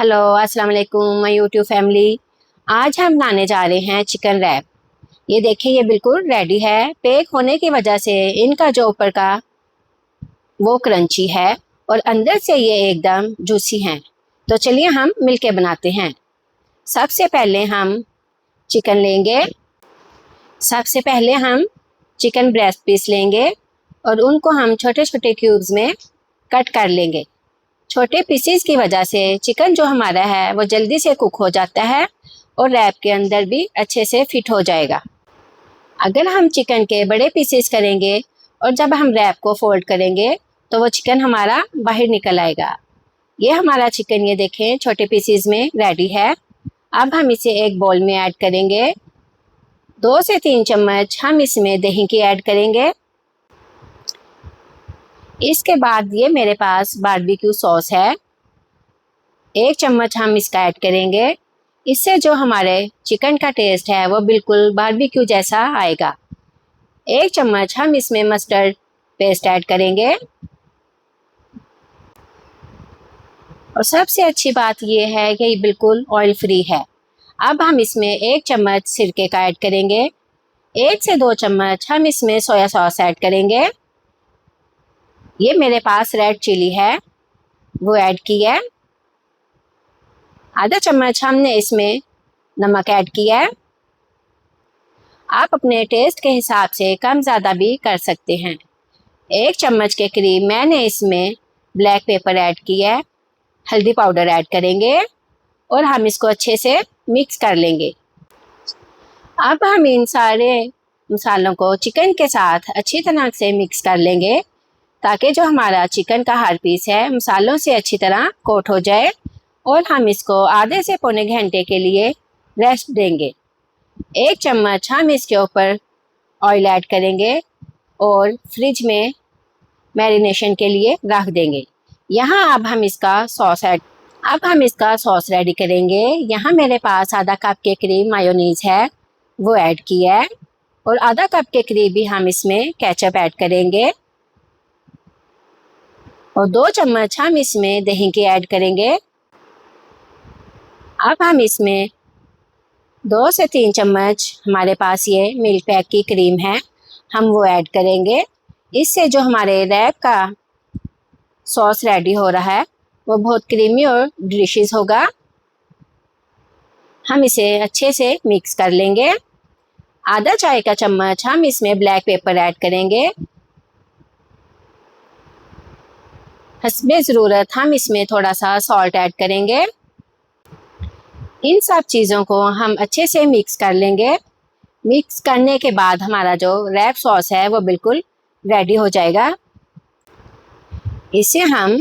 Hello अस्सलाम वालेकुम my YouTube family. आज हम बनाने जा रहे हैं चिकन रैप। ये देखिए, ये बिल्कुल रेडी है। पैक होने की वजह से इनका जो ऊपर का वो क्रंची है और अंदर से ये एकदम जूसी हैं। तो चलिए हम मिलके बनाते हैं। सबसे पहले हम चिकन लेंगे। सबसे पहले हम चिकन ब्रेस्ट पीस लेंगे और उनको हम छोटे छोटे क्यूब्स में कट कर लेंगे। छोटे पीसेस की वजह से चिकन जो हमारा है वो जल्दी से कुक हो जाता है और रैप के अंदर भी अच्छे से फिट हो जाएगा। अगर हम चिकन के बड़े पीसेस करेंगे और जब हम रैप को फोल्ड करेंगे तो वो चिकन हमारा बाहर निकल आएगा। ये हमारा चिकन, ये देखें, छोटे पीसेस में रेडी है। अब हम इसे एक बाउल में ऐड करेंगे। 2 से 3 चम्मच हम इसमें दही की ऐड करेंगे। इसके बाद ये मेरे पास बारबेक्यू सॉस है, 1 चम्मच हम इसका ऐड करेंगे। इससे जो हमारे चिकन का टेस्ट है वो बिल्कुल बारबेक्यू जैसा आएगा। 1 चम्मच हम इसमें मस्टर्ड पेस्ट ऐड करेंगे। और सबसे अच्छी बात ये है कि ये बिल्कुल ऑयल फ्री है। अब हम इसमें 1 चम्मच सिरके का ऐड करेंगे। 1 से 2 चम्मच हम इसमें सोया सॉस ऐड करेंगे। ये मेरे पास रेड चिली है, वो ऐड की है। आधा चम्मच हमने इसमें नमक ऐड किया है। आप अपने टेस्ट के हिसाब से कम ज़्यादा भी कर सकते हैं। 1 चम्मच के करीब मैंने इसमें ब्लैक पेपर ऐड किया है। हल्दी पाउडर ऐड करेंगे और हम इसको अच्छे से मिक्स कर लेंगे। अब हम इन सारे मसालों को चिकन के साथ अच्छी तरह से मिक्स कर लेंगे ताकि जो हमारा चिकन का हर पीस है मसालों से अच्छी तरह कोट हो जाए और हम इसको आधे से पौने घंटे के लिए रेस्ट देंगे। 1 चम्मच हम इसके ऊपर ऑयल ऐड करेंगे और फ्रिज में मैरिनेशन के लिए रख देंगे। यहाँ अब हम इसका सॉस रेडी करेंगे। यहाँ मेरे पास आधा कप के करीब मायोनीज है, वो ऐड किया है और आधा कप के करीब भी हम इसमें केचप ऐड करेंगे और 2 चम्मच हम इसमें दही की ऐड करेंगे। अब हम इसमें 2 से 3 चम्मच हमारे पास ये मिल्क पैक की क्रीम है, हम वो ऐड करेंगे। इससे जो हमारे रैप का सॉस रेडी हो रहा है वो बहुत क्रीमी और डिलीशियस होगा। हम इसे अच्छे से मिक्स कर लेंगे। आधा चाय का चम्मच हम इसमें ब्लैक पेपर ऐड करेंगे। हस्बे ज़रूरत हम इसमें थोड़ा सा सॉल्ट ऐड करेंगे। इन सब चीज़ों को हम अच्छे से मिक्स कर लेंगे। मिक्स करने के बाद हमारा जो रैप सॉस है वो बिल्कुल रेडी हो जाएगा। इसे हम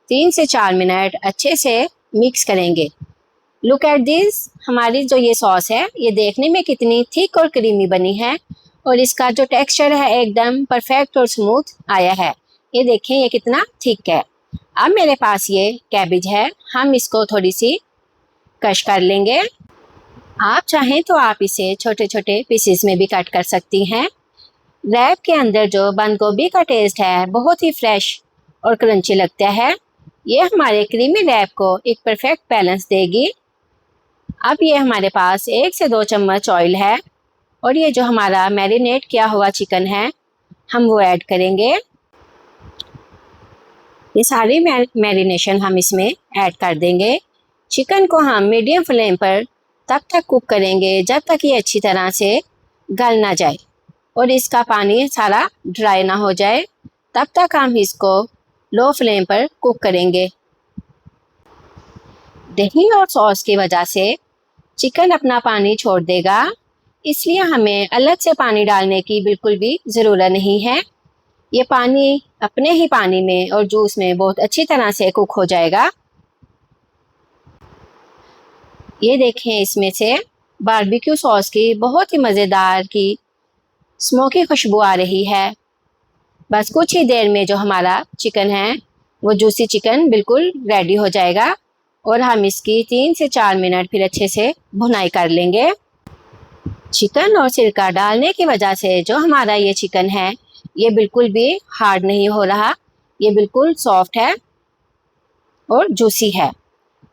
3 से 4 मिनट अच्छे से मिक्स करेंगे। लुक एट दिस, हमारी जो ये सॉस है ये देखने में कितनी थिक और क्रीमी बनी है और इसका जो टेक्सचर है एकदम परफेक्ट और स्मूथ आया है। ये देखें, ये कितना थिक है। अब मेरे पास ये कैबेज है, हम इसको थोड़ी सी कश कर लेंगे। आप चाहें तो आप इसे छोटे छोटे पीसेस में भी कट कर सकती हैं। रैप के अंदर जो बंद गोभी का टेस्ट है बहुत ही फ्रेश और क्रंची लगता है। ये हमारे क्रीमी रैप को एक परफेक्ट बैलेंस देगी। अब ये हमारे पास 1 से 2 चम्मच ऑयल है और ये जो हमारा मैरिनेट किया हुआ चिकन है हम वो ऐड करेंगे। ये सारी मैरिनेशन हम इसमें ऐड कर देंगे। चिकन को हम मीडियम फ्लेम पर तब तक कुक करेंगे जब तक ये अच्छी तरह से गल ना जाए और इसका पानी सारा ड्राई ना हो जाए। तब तक हम इसको लो फ्लेम पर कुक करेंगे। दही और सॉस की वजह से चिकन अपना पानी छोड़ देगा, इसलिए हमें अलग से पानी डालने की बिल्कुल भी ज़रूरत नहीं है। ये पानी अपने ही पानी में और जूस में बहुत अच्छी तरह से कुक हो जाएगा। ये देखें, इसमें से बारबेक्यू सॉस की बहुत ही मज़ेदार की स्मोकी खुशबू आ रही है। बस कुछ ही देर में जो हमारा चिकन है वो जूसी चिकन बिल्कुल रेडी हो जाएगा और हम इसकी 3 से 4 मिनट फिर अच्छे से भुनाई कर लेंगे। चिकन और सिरका डालने की वजह से जो हमारा ये चिकन है ये बिल्कुल भी हार्ड नहीं हो रहा, ये बिल्कुल सॉफ्ट है और जूसी है।